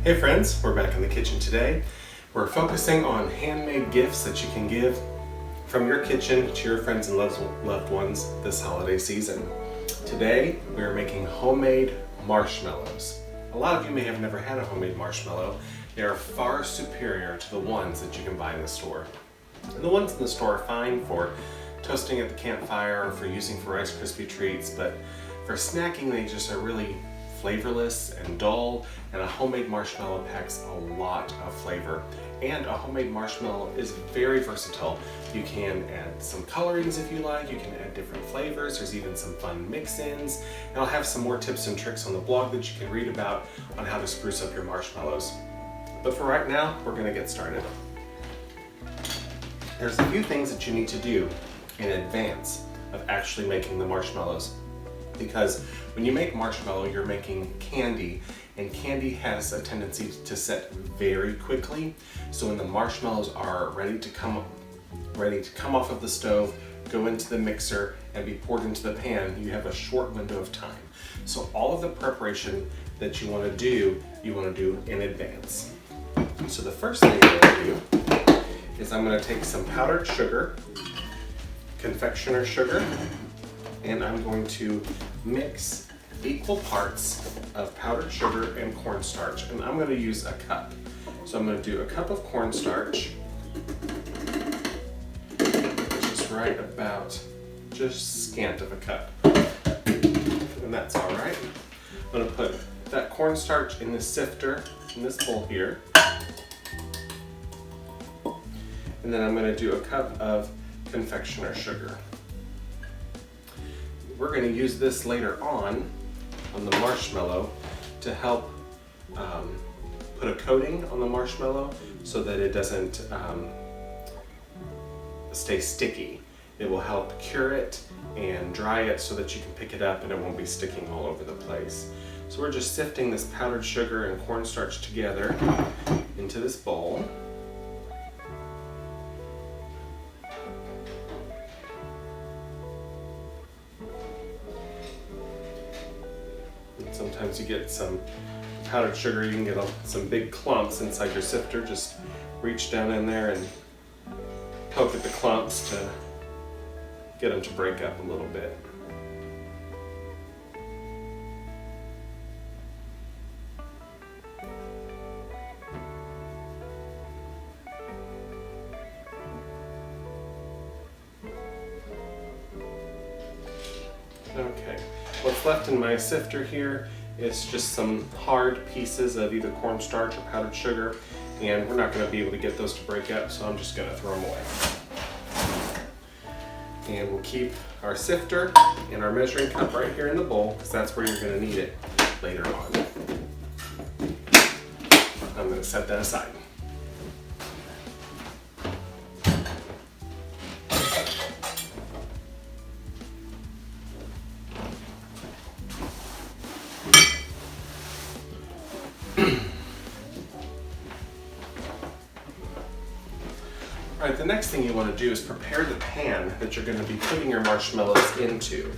Hey friends, we're back in the kitchen today. We're focusing on handmade gifts that you can give from your kitchen to your friends and loved ones this holiday season. Today, we are making homemade marshmallows. A lot of you may have never had a homemade marshmallow. They are far superior to the ones that you can buy in the store. And the ones in the store are fine for toasting at the campfire or for using for Rice Krispie treats, but for snacking they just are really flavorless and dull, and a homemade marshmallow packs a lot of flavor. And a homemade marshmallow is very versatile. You can add some colorings if you like, you can add different flavors, there's even some fun mix-ins, and I'll have some more tips and tricks on the blog that you can read about on how to spruce up your marshmallows. But for right now, we're going to get started. There's a few things that you need to do in advance of actually making the marshmallows, because when you make marshmallow, you're making candy, and candy has a tendency to set very quickly. So when the marshmallows are ready to come off of the stove, go into the mixer, and be poured into the pan, you have a short window of time. So all of the preparation that you want to do in advance. So the first thing I'm going to do is I'm going to take some powdered sugar, confectioner sugar, and I'm going to mix equal parts of powdered sugar and cornstarch, and I'm going to use a cup. So I'm going to do a cup of cornstarch, which is right about just scant of a cup, and that's all right. I'm going to put that cornstarch in this sifter, in this bowl here, and then I'm going to do a cup of confectioner sugar. We're going to use this later on the marshmallow to help put a coating on the marshmallow so that it doesn't stay sticky. It will help cure it and dry it so that you can pick it up and it won't be sticking all over the place. So we're just sifting this powdered sugar and cornstarch together into this bowl. Sometimes you get some powdered sugar, you can get some big clumps inside your sifter. Just reach down in there and poke at the clumps to get them to break up a little bit. Okay, what's left in my sifter here is just some hard pieces of either cornstarch or powdered sugar, and we're not going to be able to get those to break up, so I'm just going to throw them away. And we'll keep our sifter and our measuring cup right here in the bowl, because that's where you're going to need it later on. I'm going to set that aside. Alright, the next thing you want to do is prepare the pan that you're going to be putting your marshmallows into.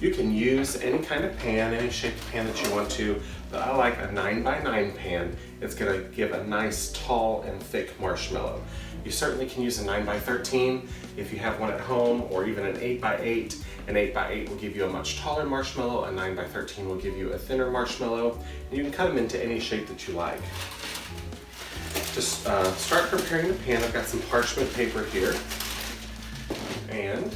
You can use any kind of pan, any shaped pan that you want to, but I like a 9x9 pan. It's going to give a nice tall and thick marshmallow. You certainly can use a 9x13 if you have one at home, or even an 8x8. An 8x8 will give you a much taller marshmallow, a 9x13 will give you a thinner marshmallow, and you can cut them into any shape that you like. Just start preparing the pan. I've got some parchment paper here, and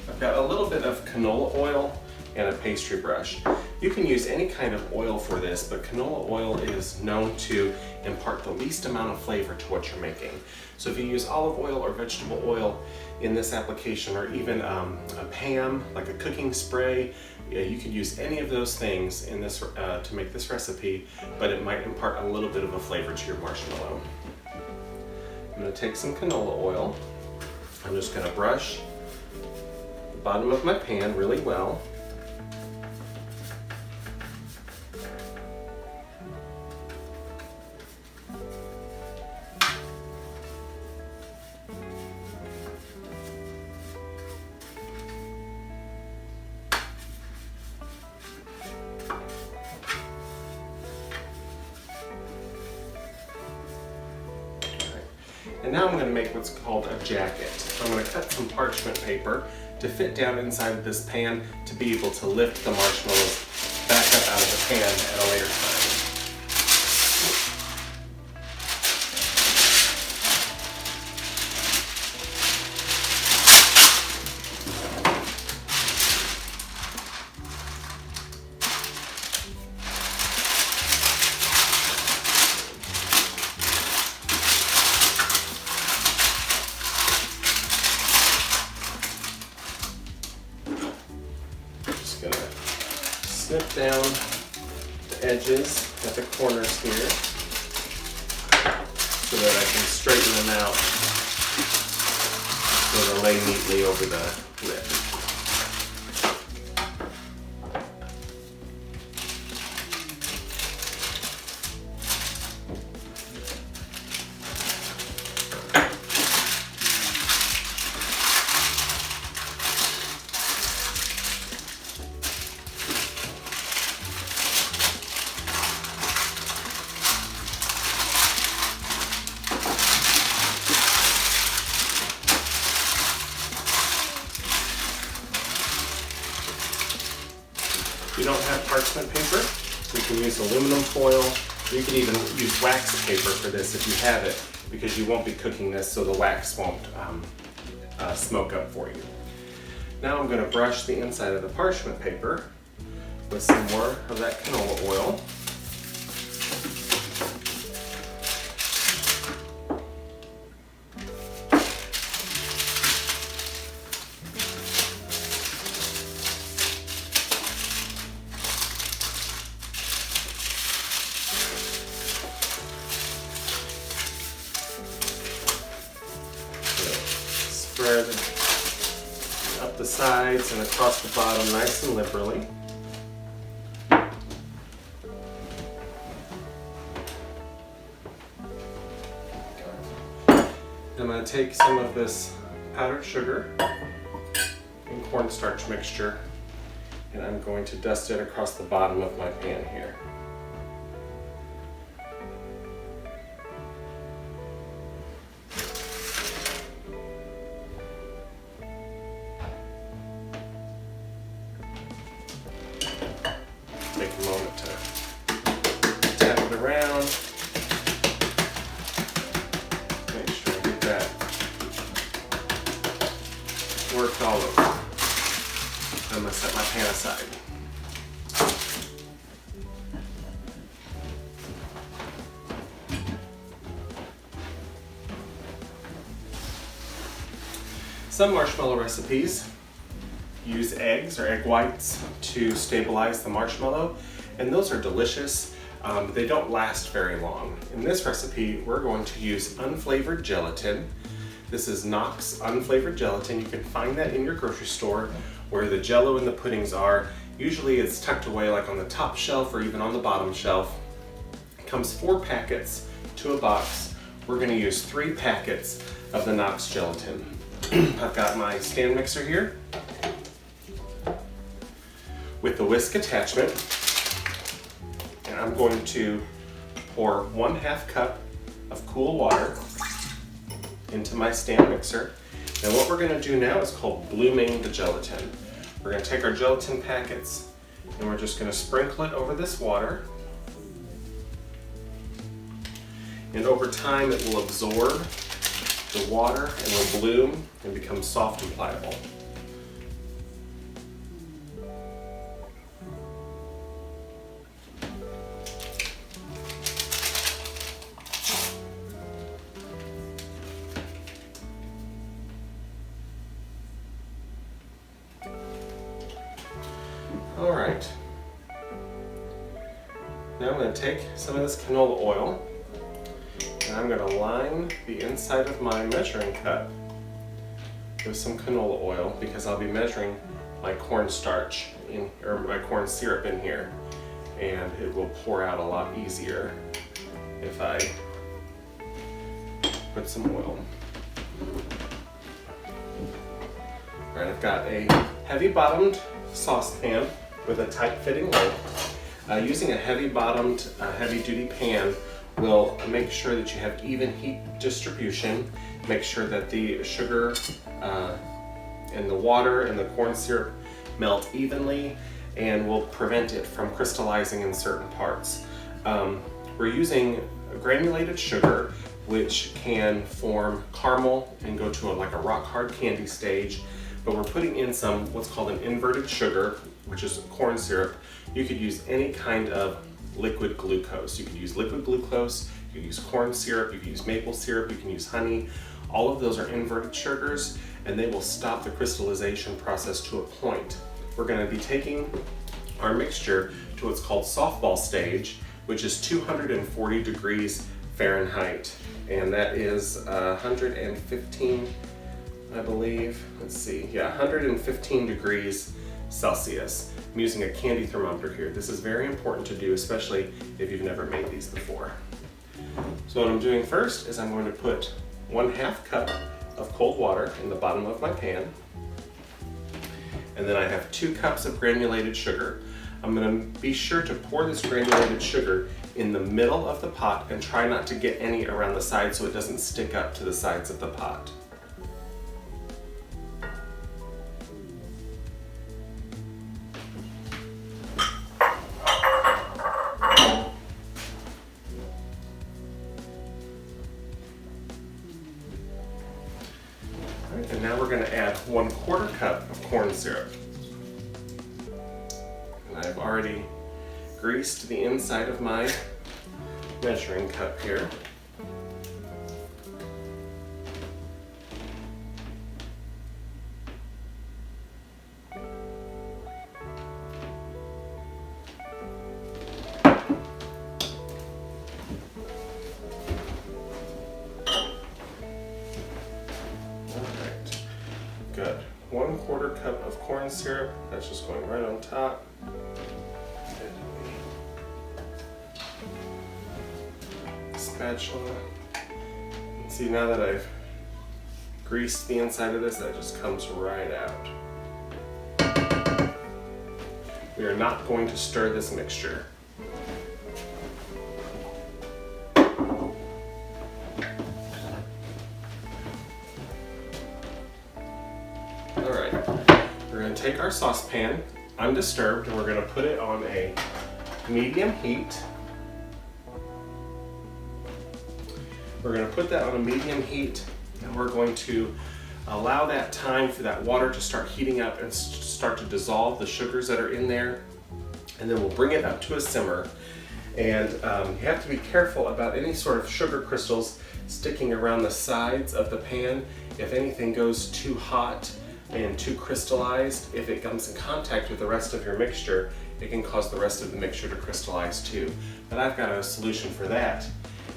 I've got a little bit of canola oil and a pastry brush. You can use any kind of oil for this, but canola oil is known to impart the least amount of flavor to what you're making. So if you use olive oil or vegetable oil in this application, or even a PAM, like a cooking spray, you could use any of those things in this to make this recipe, but it might impart a little bit of a flavor to your marshmallow. I'm going to take some canola oil. I'm just going to brush the bottom of my pan really well. And now I'm going to make what's called a jacket. I'm going to cut some parchment paper to fit down inside of this pan to be able to lift the marshmallows back up out of the pan at a later time. Snip down the edges at the corners here so that I can straighten them out so they'll lay neatly over the lid. If you don't have parchment paper, you can use aluminum foil. You can even use wax paper for this if you have it, because you won't be cooking this so the wax won't smoke up for you. Now I'm going to brush the inside of the parchment paper with some more of that canola oil. Spread up the sides and across the bottom nice and liberally. I'm going to take some of this powdered sugar and cornstarch mixture and I'm going to dust it across the bottom of my pan here. Take a moment to tap it around. Make sure I get that worked all over. I'm going to set my pan aside. Some marshmallow recipes use eggs or egg whites to stabilize the marshmallow, and those are delicious. They don't last very long. In this recipe, we're going to use unflavored gelatin. This is Knox unflavored gelatin. You can find that in your grocery store where the jello and the puddings are. Usually it's tucked away like on the top shelf or even on the bottom shelf. It comes 4 packets to a box. We're going to use 3 packets of the Knox gelatin. I've got my stand mixer here with the whisk attachment, and I'm going to pour 1/2 cup of cool water into my stand mixer. And what we're going to do now is called blooming the gelatin. We're going to take our gelatin packets and we're just going to sprinkle it over this water. And over time it will absorb the water and will bloom and become soft and pliable. All right, now I'm going to take some of this canola oil and I'm going to line the inside of my measuring cup with some canola oil because I'll be measuring my cornstarch or my corn syrup in here, and it will pour out a lot easier if I put some oil. All right, I've got a heavy bottomed saucepan with a tight fitting lid. Using a heavy bottomed, heavy duty pan will make sure that you have even heat distribution, make sure that the sugar and the water and the corn syrup melt evenly, and will prevent it from crystallizing in certain parts. We're using granulated sugar, which can form caramel and go to like a rock hard candy stage, but we're putting in some what's called an inverted sugar, which is corn syrup. You could use any kind of liquid glucose. You could use liquid glucose, you could use corn syrup, you could use maple syrup, you can use honey. All of those are inverted sugars, and they will stop the crystallization process to a point. We're going to be taking our mixture to what's called softball stage, which is 240 degrees Fahrenheit, and that is 115, I believe. Let's see, yeah, 115 degrees Celsius. I'm using a candy thermometer here. This is very important to do, especially if you've never made these before. So what I'm doing first is I'm going to put 1/2 cup of cold water in the bottom of my pan. And then I have 2 cups of granulated sugar. I'm going to be sure to pour this granulated sugar in the middle of the pot and try not to get any around the sides so it doesn't stick up to the sides of the pot. All right, and now we're going to add 1/4 cup of corn syrup. And I've already greased the inside of my measuring cup here. Alright, good. 1/4 cup of corn syrup, that's just going right on top. Spatula. See, now that I've greased the inside of this, that just comes right out. We are not going to stir this mixture. Alright, we're going to take our saucepan, undisturbed, and we're going to put it on a medium heat. We're going to put that on a medium heat, and we're going to allow that time for that water to start heating up and start to dissolve the sugars that are in there, and then we'll bring it up to a simmer. And you have to be careful about any sort of sugar crystals sticking around the sides of the pan. If anything goes too hot and too crystallized, if it comes in contact with the rest of your mixture, it can cause the rest of the mixture to crystallize too. But I've got a solution for that,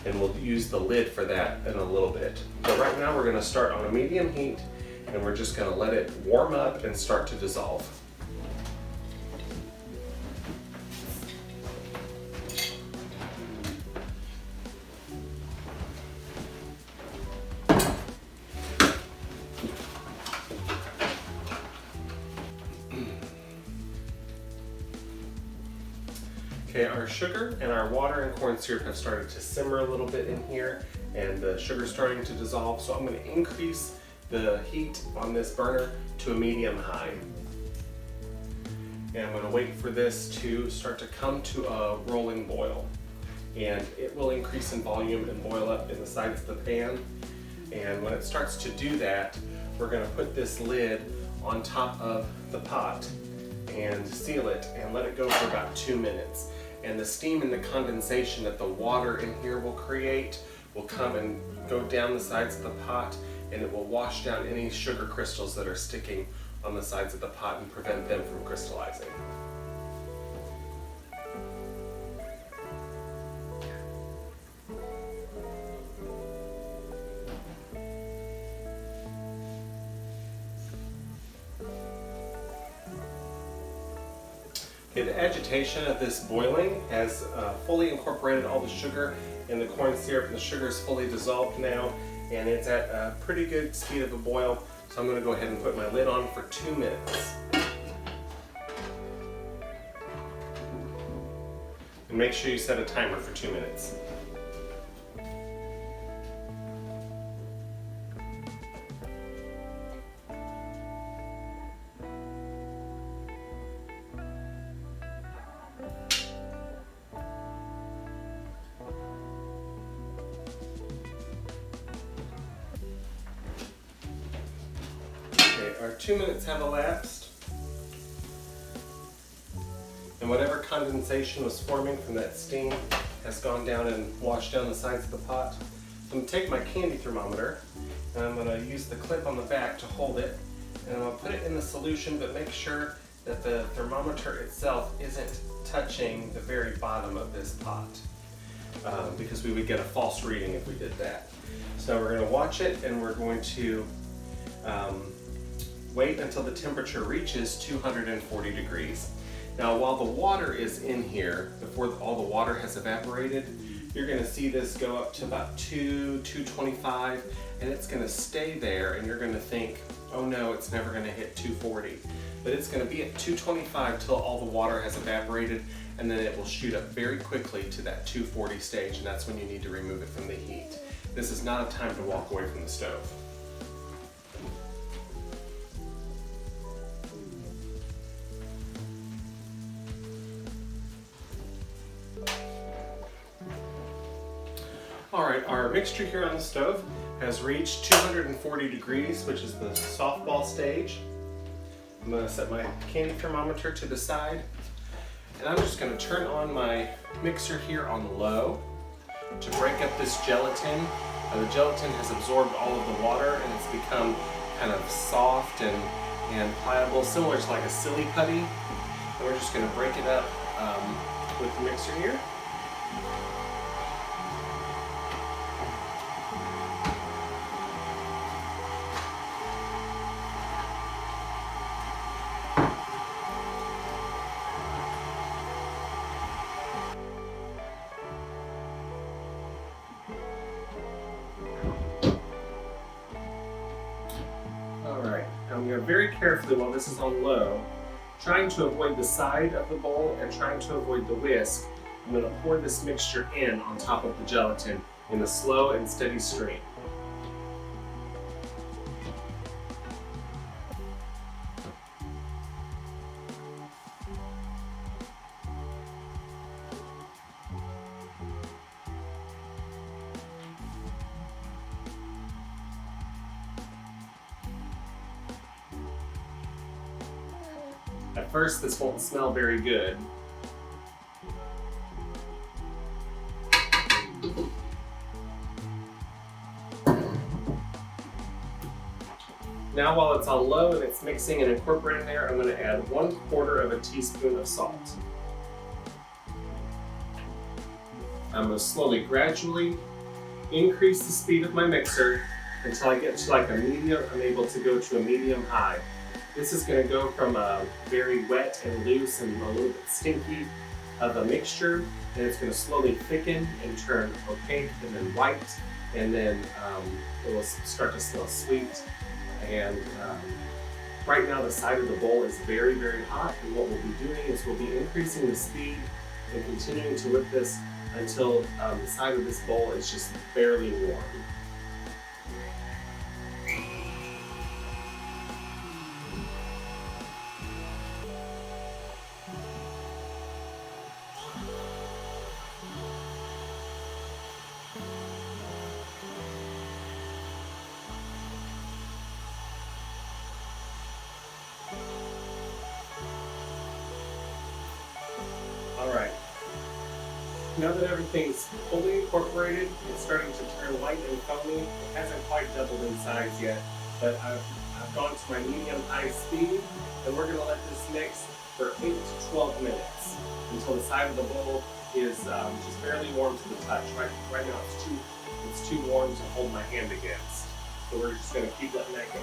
and we'll use the lid for that in a little bit. But right now we're going to start on a medium heat, and we're just going to let it warm up and start to dissolve. Okay, our sugar and our water and corn syrup have started to simmer a little bit in here, and the sugar's starting to dissolve, so I'm going to increase the heat on this burner to a medium-high. And I'm going to wait for this to start to come to a rolling boil. And it will increase in volume and boil up in the sides of the pan. And when it starts to do that, we're going to put this lid on top of the pot and seal it and let it go for about 2 minutes. And the steam and the condensation that the water in here will create will come and go down the sides of the pot, and it will wash down any sugar crystals that are sticking on the sides of the pot and prevent them from crystallizing. Okay, the agitation of this boiling has fully incorporated all the sugar and the corn syrup, and the sugar is fully dissolved now, and it's at a pretty good speed of a boil. So I'm going to go ahead and put my lid on for 2 minutes. And make sure you set a timer for 2 minutes. our 2 minutes have elapsed. And whatever condensation was forming from that steam has gone down and washed down the sides of the pot. So I'm going to take my candy thermometer and I'm going to use the clip on the back to hold it. And I'm going to put it in the solution, but make sure that the thermometer itself isn't touching the very bottom of this pot, because we would get a false reading if we did that. So we're going to watch it and we're going to wait until the temperature reaches 240 degrees. Now while the water is in here, before all the water has evaporated, you're going to see this go up to about 225, and it's going to stay there, and you're going to think, oh no, it's never going to hit 240. But it's going to be at 225 till all the water has evaporated, and then it will shoot up very quickly to that 240 stage, and that's when you need to remove it from the heat. This is not a time to walk away from the stove. Alright, our mixture here on the stove has reached 240 degrees, which is the softball stage. I'm going to set my candy thermometer to the side, and I'm just going to turn on my mixer here on low to break up this gelatin. The gelatin has absorbed all of the water and it's become kind of soft and pliable, similar to like a silly putty. And we're just going to break it up with the mixer here. Alright, now we are very carefully, while this is on low, trying to avoid the side of the bowl and trying to avoid the whisk. I'm going to pour this mixture in on top of the gelatin in a slow and steady stream. At first, this won't smell very good. Now, while it's on low and it's mixing and incorporating there, I'm going to add 1/4 teaspoon of salt. I'm going to slowly, gradually increase the speed of my mixer until I get to like a medium. I'm able to go to a medium high. This is going to go from a very wet and loose and a little bit stinky of a mixture, and it's going to slowly thicken and turn opaque and then white, and then it will start to smell sweet. And right now the side of the bowl is very, very hot, and what we'll be doing is we'll be increasing the speed and continuing to whip this until the side of this bowl is just barely warm. Alright, now that everything's fully incorporated, it's starting to turn light and foamy. It hasn't quite doubled in size yet, but I've gone to my medium-high speed, and we're going to let this mix for 8 to 12 minutes until the side of the bowl is just barely warm to the touch. Right now it's too warm to hold my hand against, so we're just going to keep letting that go.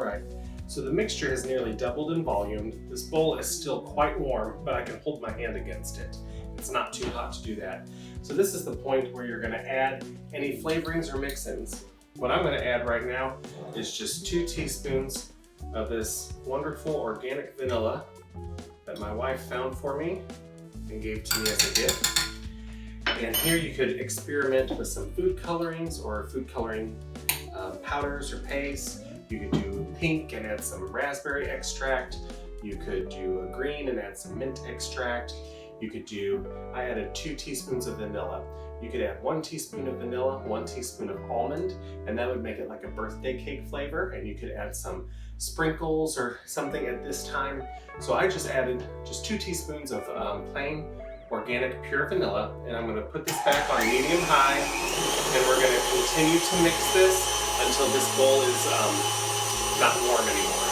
All right, so the mixture has nearly doubled in volume. This bowl is still quite warm, but I can hold my hand against it. It's not too hot to do that. So this is the point where you're gonna add any flavorings or mix-ins. What I'm gonna add right now is just 2 teaspoons of this wonderful organic vanilla that my wife found for me and gave to me as a gift. And here you could experiment with some food colorings or food coloring powders or pastes. You could do pink and add some raspberry extract. You could do a green and add some mint extract. You could do, I added 2 teaspoons of vanilla. You could add 1 teaspoon of vanilla, 1 teaspoon of almond, and that would make it like a birthday cake flavor. And you could add some sprinkles or something at this time. So I just added just 2 teaspoons of plain organic pure vanilla, and I'm gonna put this back on medium-high, and we're gonna continue to mix this until this bowl is not warm anymore.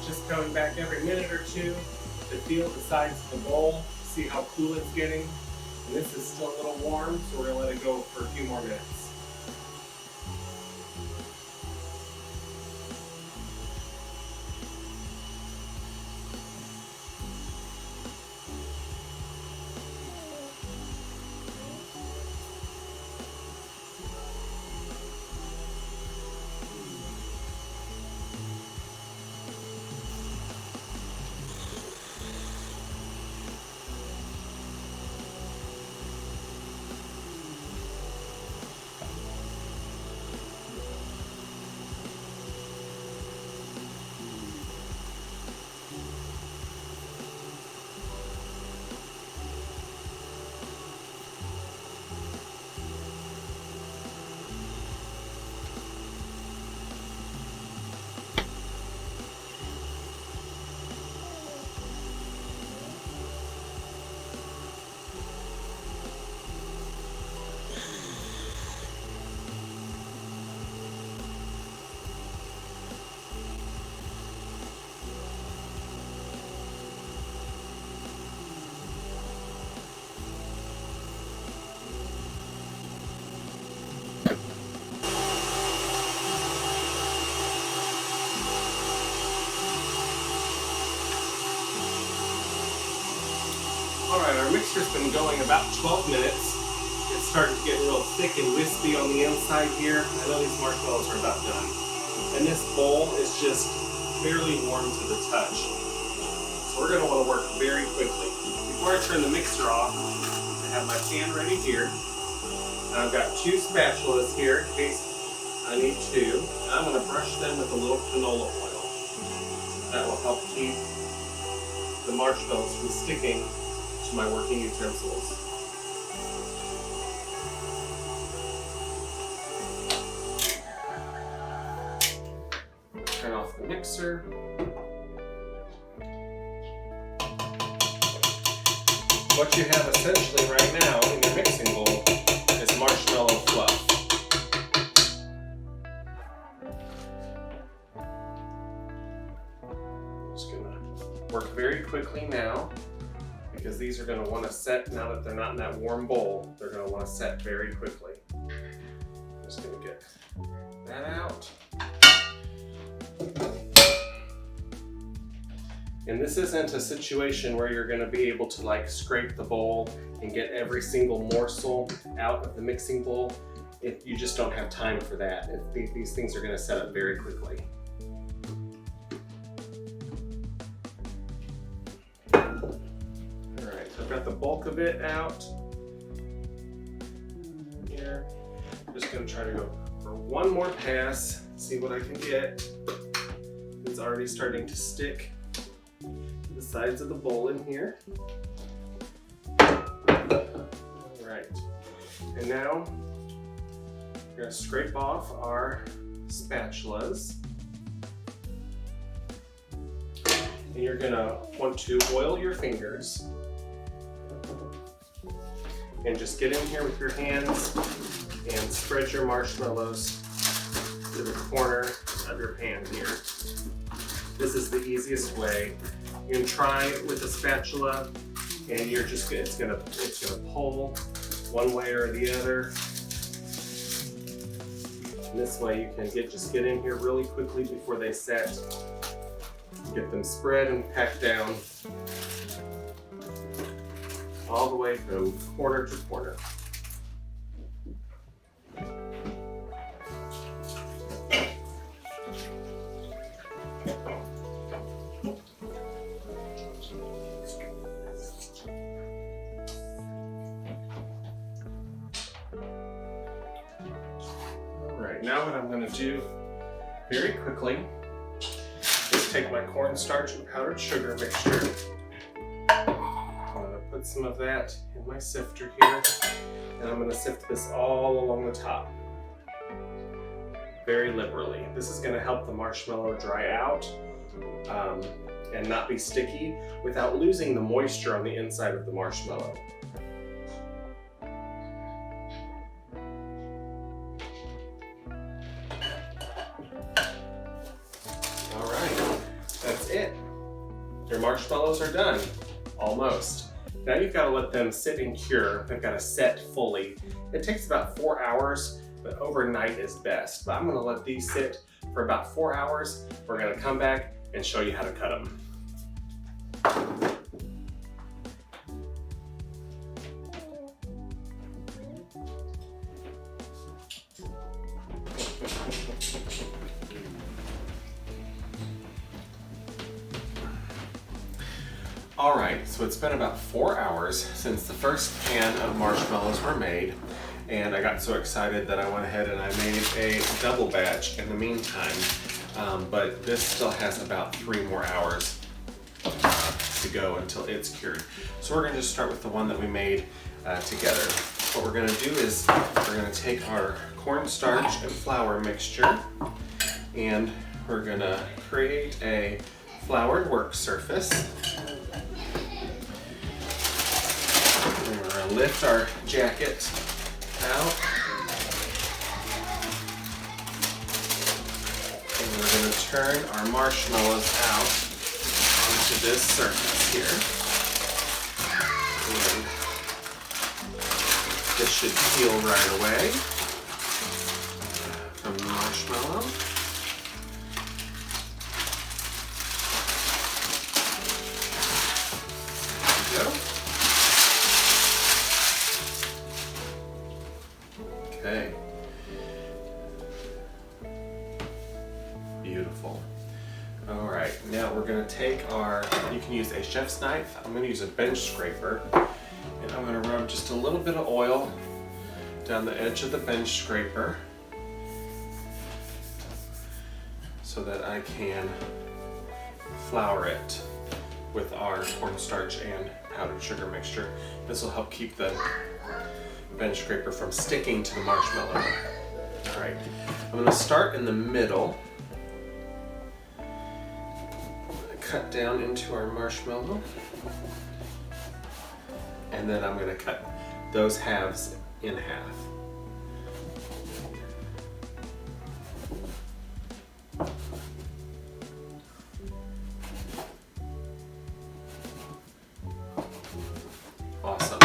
Just going back every minute or two to feel the sides of the bowl, see how cool it's getting. And this is still a little warm, so we're gonna let it go for a few more minutes. Alright, our mixture's been going about 12 minutes. It's starting to get real thick and wispy on the inside here. I know these marshmallows are about done. And this bowl is just barely warm to the touch. So we're going to want to work very quickly. Before I turn the mixer off, I have my pan ready here. And I've got 2 spatulas here in case I need to. And I'm going to brush them with a little canola oil. That will help keep the marshmallows from sticking to my working utensils. Turn off the mixer. What you have essentially right now in your mixing bowl is marshmallow fluff. Just gonna work very quickly now, because these are going to want to set, now that they're not in that warm bowl, they're going to want to set very quickly. I'm just going to get that out. And this isn't a situation where you're going to be able to like scrape the bowl and get every single morsel out of the mixing bowl. You just don't have time for that. These things are going to set up very quickly. I've got the bulk of it out here. I'm just going to try to go for one more pass, see what I can get. It's already starting to stick to the sides of the bowl in here. All right. And now we're going to scrape off our spatulas. And you're going to want to oil your fingers and just get in here with your hands and spread your marshmallows to the corner of your pan here. This is the easiest way. You can try it with a spatula, and it's gonna pull one way or the other. And this way you can just get in here really quickly before they set. Get them spread and packed down all the way from corner to corner. Alright, now what I'm going to do very quickly is take my cornstarch and powdered sugar mixture. I'm going to put some of that in my sifter here, and I'm going to sift this all along the top very liberally. This is going to help the marshmallow dry out and not be sticky without losing the moisture on the inside of the marshmallow. Alright, that's it. Your marshmallows are done, almost. Now you've got to let them sit and cure. They've got to set fully. It takes about 4 hours, but overnight is best. But I'm going to let these sit for about 4 hours. We're going to come back and show you how to cut them. Alright, so it's been about 4 hours since the first pan of marshmallows were made, and I got so excited that I went ahead and I made a double batch in the meantime, but this still has about 3 more hours to go until it's cured. So we're going to just start with the one that we made together. What we're going to do is we're going to take our cornstarch and flour mixture, and we're going to create a floured work surface. We're going to lift our jacket out, and we're going to turn our marshmallows out onto this surface here. And this should peel right away from the marshmallow. There we go. Okay. Beautiful. All right, now we're going to take you can use a chef's knife. I'm going to use a bench scraper, and I'm going to rub just a little bit of oil down the edge of the bench scraper so that I can flour it with our cornstarch and powdered sugar mixture. This will help keep the bench scraper from sticking to the marshmallow. All right, I'm going to start in the middle. Cut down into our marshmallow, and then I'm going to cut those halves in half. Awesome.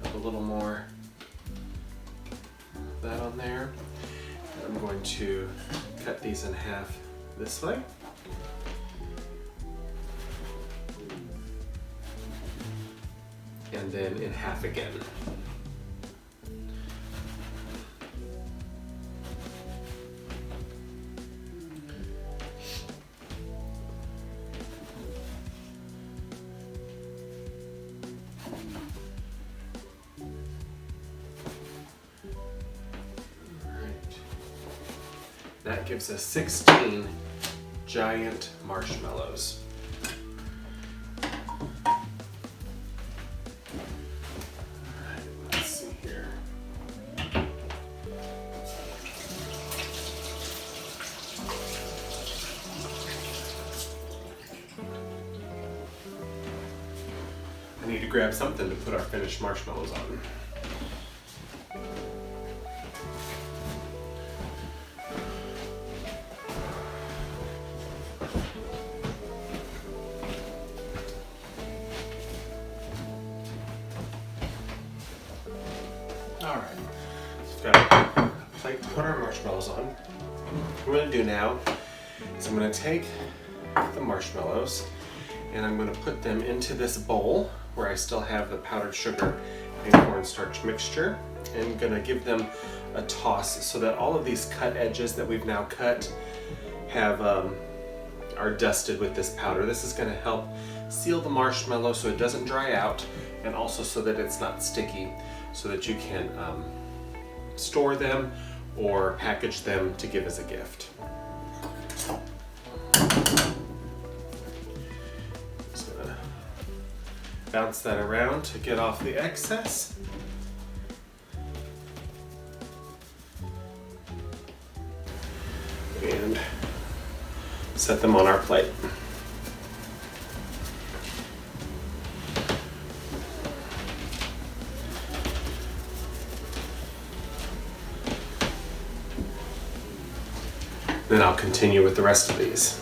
Have a little more of that on there. I'm going to cut these in half this way. And then in half again. That gives us 16 giant marshmallows. to grab something to put our finished marshmallows on. All right, so we've got a plate to put our marshmallows on. What I'm going to do now is I'm going to take the marshmallows and I'm going to put them into this bowl where I still have the powdered sugar and cornstarch mixture, and I'm going to give them a toss so that all of these cut edges that we've now cut have are dusted with this powder. This is going to help seal the marshmallow so it doesn't dry out, and also so that it's not sticky, so that you can store them or package them to give as a gift. Just gonna bounce that around to get off the excess. And set them on our plate. Then I'll continue with the rest of these.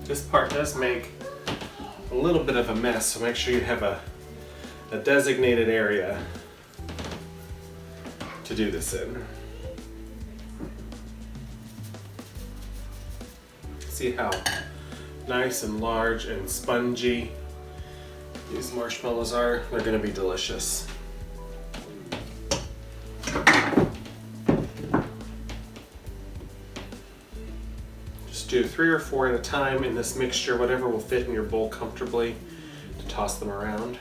This part does make a little bit of a mess, so make sure you have a designated area to do this in. See how nice and large and spongy these marshmallows are? They're going to be delicious. Just do 3 or 4 at a time in this mixture, whatever will fit in your bowl comfortably, to toss them around.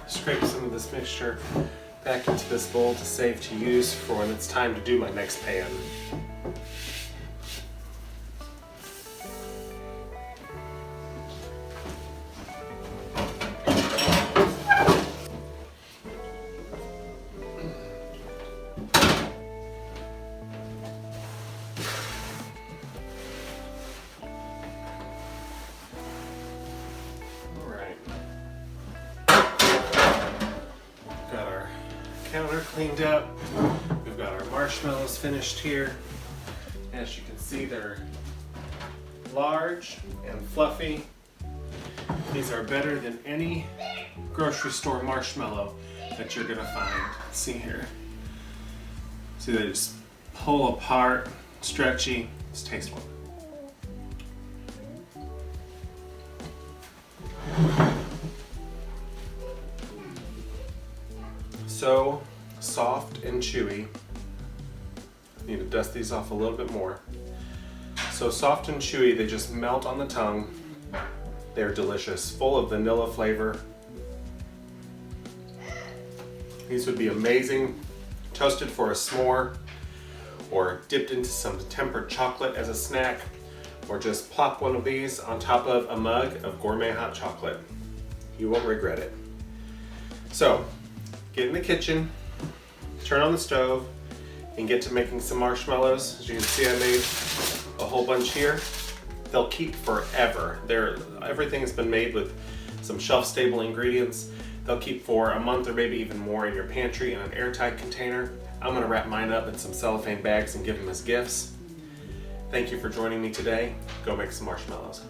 Scrape some of this mixture back into this bowl to save to use for when it's time to do my next pan. Counter cleaned up. We've got our marshmallows finished here. As you can see, they're large and fluffy. These are better than any grocery store marshmallow that you're gonna find. See here. See, they just pull apart, stretchy. Let's taste one. So soft and chewy. Need to dust these off a little bit more. So soft and chewy, they just melt on the tongue. They're delicious, full of vanilla flavor. These would be amazing toasted for a s'more, or dipped into some tempered chocolate as a snack, or just plop one of these on top of a mug of gourmet hot chocolate. You won't regret it. So, get in the kitchen, turn on the stove, and get to making some marshmallows. As you can see, I made a whole bunch here. They'll keep forever. Everything has been made with some shelf-stable ingredients. They'll keep for a month or maybe even more in your pantry in an airtight container. I'm gonna wrap mine up in some cellophane bags and give them as gifts. Thank you for joining me today. Go make some marshmallows.